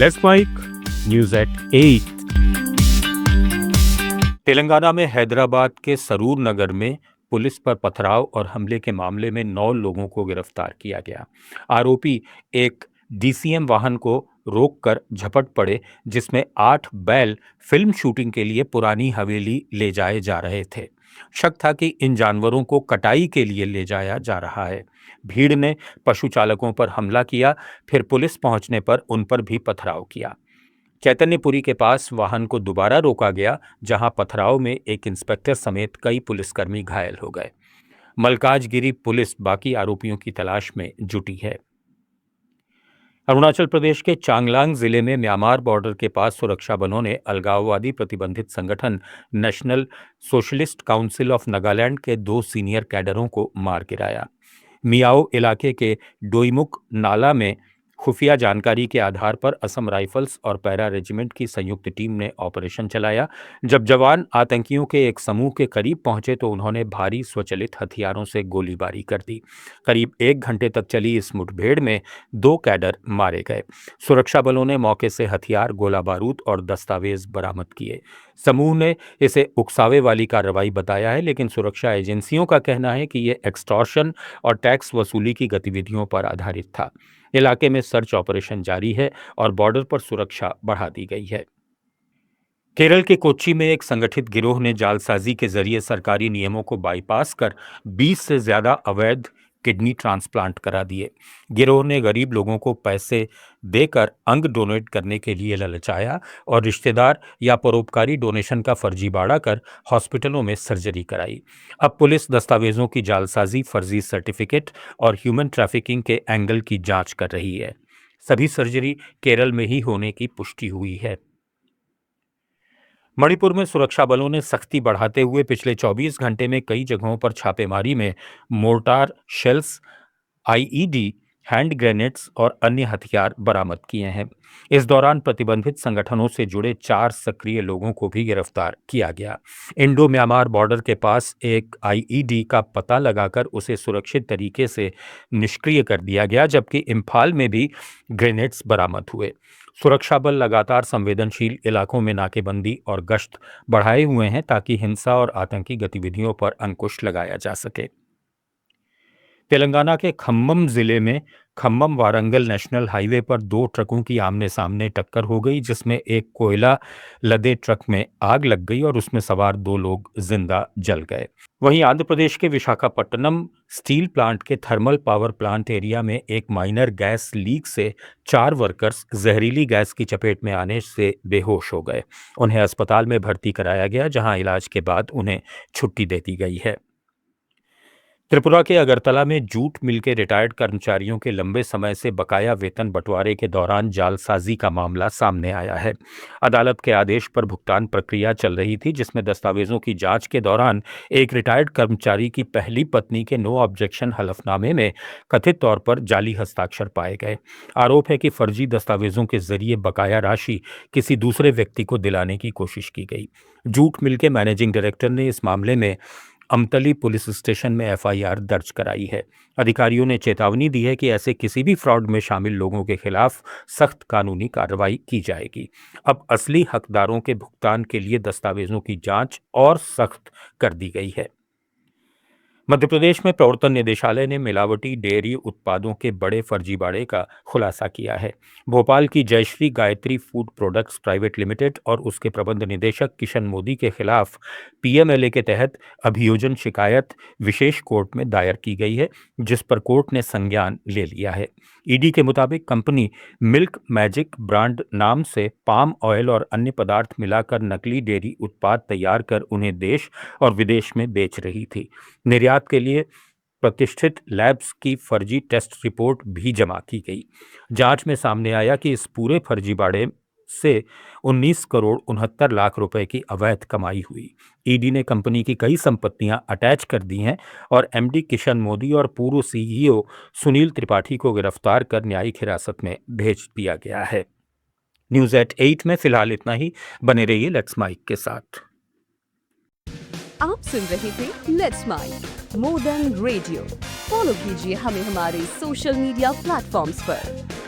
Let's mic news at 8। Telangana में हैदराबाद के सरूर नगर में पुलिस पर पथराव और हमले के मामले में 9 लोगों को गिरफ्तार किया गया। आरोपी एक डीसीएम वाहन को रोककर झपट पड़े, जिसमें 8 बैल फिल्म शूटिंग के लिए पुरानी हवेली ले जाए जा रहे थे। शक था कि इन जानवरों को कटाई के लिए ले जाया जा रहा है। भीड़ ने पशु चालकों पर हमला किया, फिर पुलिस पहुंचने पर उन पर भी पथराव किया। चैतन्यपुरी के पास वाहन को दोबारा रोका गया, जहां पथराव में एक इंस्पेक्टर समेत कई पुलिसकर्मी घायल हो गए। मलकाजगिरी पुलिस बाकी आरोपियों की तलाश में जुटी है। अरुणाचल प्रदेश के चांगलांग जिले में म्यांमार बॉर्डर के पास सुरक्षा बलों ने अलगाववादी प्रतिबंधित संगठन national socialist council of Nagaland के 2 सीनियर कैडरों को मार गिराया। मियाओ इलाके के डोईमुख नाला में खुफिया जानकारी के आधार पर असम राइफल्स और पैरा रेजिमेंट की संयुक्त टीम ने ऑपरेशन चलाया। जब जवान आतंकियों के एक समूह के करीब पहुंचे तो उन्होंने भारी स्वचलित हथियारों से गोलीबारी कर दी। करीब 1 घंटे तक चली इस मुठभेड़ में 2 कैडर मारे गए। सुरक्षा बलों ने मौके से हथियार, गोला बारूद और दस्तावेज बरामद किए। समूह ने इसे उकसावे वाली कार्रवाई बताया है, लेकिन सुरक्षा एजेंसियों का कहना है कि यह एक्सटॉर्शन और टैक्स वसूली की गतिविधियों पर आधारित था। इलाके में सर्च ऑपरेशन जारी है और बॉर्डर पर सुरक्षा बढ़ा दी गई है। केरल के कोच्चि में एक संगठित गिरोह ने जालसाजी के जरिए सरकारी नियमों को बाईपास कर 20 से ज्यादा अवैध किडनी ट्रांसप्लांट करा दिए। गिरोह ने गरीब लोगों को पैसे देकर अंग डोनेट करने के लिए ललचाया और रिश्तेदार या परोपकारी डोनेशन का फर्जीवाड़ा कर हॉस्पिटलों में सर्जरी कराई। अब पुलिस दस्तावेजों की जालसाजी, फर्जी सर्टिफिकेट और ह्यूमन ट्रैफिकिंग के एंगल की जांच कर रही है। सभी सर्जरी केरल में ही होने की पुष्टि हुई है। मणिपुर में सुरक्षा बलों ने सख्ती बढ़ाते हुए पिछले 24 घंटे में कई जगहों पर छापेमारी में mortar shells, IED, hand grenades और अन्य हथियार बरामद किए हैं। इस दौरान प्रतिबंधित संगठनों से जुड़े 4 सक्रिय लोगों को भी गिरफ्तार किया गया। इंडो म्यांमार बॉर्डर के पास एक आईईडी का पता लगाकर उसे सुरक्षित तरीके से निष्क्रिय कर दिया गया, जबकि इम्फाल में भी ग्रेनेड्स बरामद हुए। सुरक्षा बल लगातार संवेदनशील इलाकों में नाकेबंदी और गश्त बढ़ाए हुए हैं ताकि हिंसा और आतंकी गतिविधियों पर अंकुश लगाया जा सके। तेलंगाना के खम्मम जिले में खम्मम वारंगल नेशनल हाईवे पर 2 ट्रकों की आमने सामने टक्कर हो गई, जिसमें एक कोयला लदे ट्रक में आग लग गई और उसमें सवार 2 लोग जिंदा जल गए। वहीं आंध्र प्रदेश के विशाखापट्टनम स्टील प्लांट के थर्मल पावर प्लांट एरिया में एक माइनर गैस लीक से 4 वर्कर्स जहरीली गैस की चपेट में आने से बेहोश हो गए। उन्हें अस्पताल में भर्ती कराया गया, जहां इलाज के बाद उन्हें छुट्टी दे दी गई है। त्रिपुरा के अगरतला में जूट मिल के रिटायर्ड कर्मचारियों के लंबे समय से बकाया वेतन बंटवारे के दौरान जालसाजी का मामला सामने आया है। अदालत के आदेश पर भुगतान प्रक्रिया चल रही थी, जिसमें दस्तावेजों की जांच के दौरान एक रिटायर्ड कर्मचारी की पहली पत्नी के नो ऑब्जेक्शन हलफनामे में कथित तौर पर जाली हस्ताक्षर पाए गए। आरोप है कि फर्जी दस्तावेजों के जरिए बकाया राशि किसी दूसरे व्यक्ति को दिलाने की कोशिश की गई। जूट मिल के मैनेजिंग डायरेक्टर ने इस मामले में अमतली पुलिस स्टेशन में एफआईआर दर्ज कराई है। अधिकारियों ने चेतावनी दी है कि ऐसे किसी भी फ्रॉड में शामिल लोगों के खिलाफ सख्त कानूनी कार्रवाई की जाएगी। अब असली हकदारों के भुगतान के लिए दस्तावेजों की जांच और सख्त कर दी गई है। मध्य प्रदेश में प्रवर्तन निदेशालय ने मिलावटी डेयरी उत्पादों के बड़े फर्जीवाड़े का खुलासा किया है। भोपाल की Jayashree Gayatri food products private limited और उसके प्रबंध निदेशक किशन मोदी के खिलाफ पीएमएलए के तहत अभियोजन शिकायत विशेष कोर्ट में दायर की गई है, जिस पर कोर्ट ने संज्ञान ले लिया है। ईडी के मुताबिक कंपनी मिल्क मैजिक ब्रांड नाम से पाम ऑयल और अन्य पदार्थ मिलाकर नकली डेयरी उत्पाद तैयार कर उन्हें देश और विदेश में बेच रही थी। निर्यात के लिए प्रतिष्ठित लैब्स की फर्जी टेस्ट रिपोर्ट भी जमा की गई। जांच में सामने आया कि इस पूरे फर्जीवाड़े से 19 करोड़ 69 लाख रुपए की अवैध कमाई हुई। ईडी ने कंपनी की कई संपत्तियां अटैच कर दी हैं और एमडी किशन मोदी और पूर्व सीईओ सुनील त्रिपाठी को गिरफ्तार कर न्यायिक हिरासत में भेज दिया गया है। न्यूज एट 8 में फिलहाल इतना ही। बने रहिए लेट्स माइक के साथ। आप सुन रहे थे let's mic more than radio. Follow कीजिए हमें हमारे सोशल मीडिया प्लेटफॉर्म्स पर।